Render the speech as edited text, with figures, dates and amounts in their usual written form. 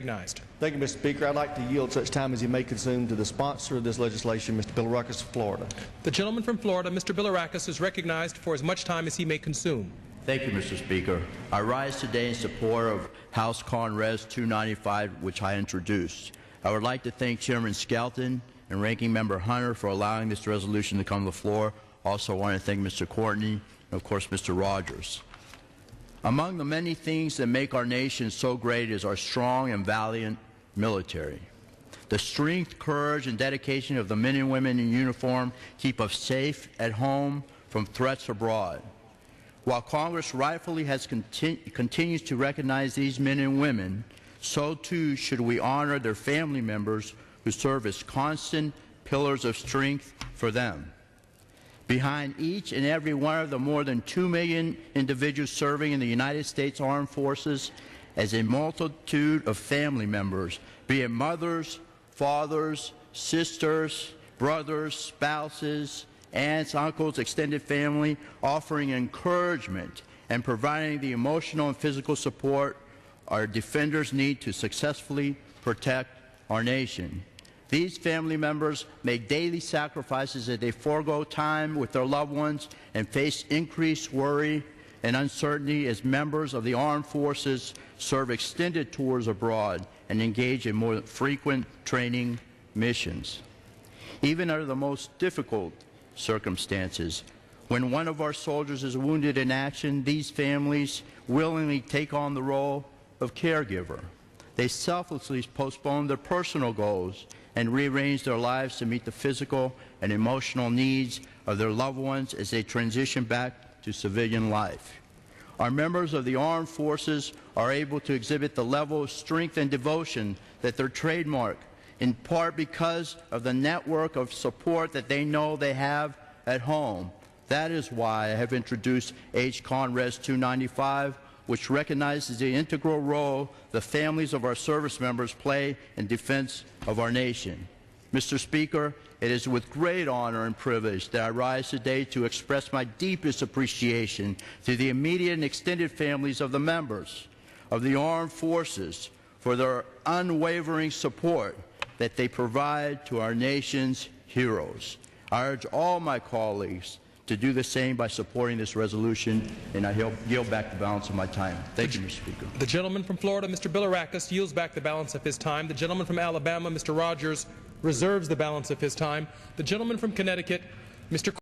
recognized. Thank you, Mr. Speaker. I'd like to yield such time as he may consume to the sponsor of this legislation, Mr. Bilirakis of Florida. The gentleman from Florida, Mr. Bilirakis, is recognized for as much time as he may consume. Thank you, Mr. Speaker. I rise today in support of H.Con.Res 295, which I introduced. I would like to thank Chairman Skelton and Ranking Member Hunter for allowing this resolution to come to the floor. Also, I want to thank Mr. Courtney and, of course, Mr. Rogers. Among the many things that make our nation so great is our strong and valiant military. The strength, courage, and dedication of the men and women in uniform keep us safe at home from threats abroad. While Congress rightfully continues to recognize these men and women, so too should we honor their family members who serve as constant pillars of strength for them. Behind each and every one of the more than 2 million individuals serving in the United States Armed Forces is a multitude of family members, be it mothers, fathers, sisters, brothers, spouses, aunts, uncles, extended family, offering encouragement and providing the emotional and physical support our defenders need to successfully protect our nation. These family members make daily sacrifices as they forego time with their loved ones and face increased worry and uncertainty as members of the armed forces serve extended tours abroad and engage in more frequent training missions. Even under the most difficult circumstances, when one of our soldiers is wounded in action, these families willingly take on the role of caregiver. They selflessly postpone their personal goals and rearrange their lives to meet the physical and emotional needs of their loved ones as they transition back to civilian life. Our members of the armed forces are able to exhibit the level of strength and devotion that they're trademark, in part because of the network of support that they know they have at home. That is why I have introduced H.Con.Res 295, which recognizes the integral role the families of our service members play in defense of our nation. Mr. Speaker, it is with great honor and privilege that I rise today to express my deepest appreciation to the immediate and extended families of the members of the armed forces for their unwavering support that they provide to our nation's heroes. I urge all my colleagues to do the same by supporting this resolution, and I yield back the balance of my time. Thank you, Mr. Speaker. The gentleman from Florida, Mr. Bilirakis, yields back the balance of his time. The gentleman from Alabama, Mr. Rogers, reserves the balance of his time. The gentleman from Connecticut, Mr.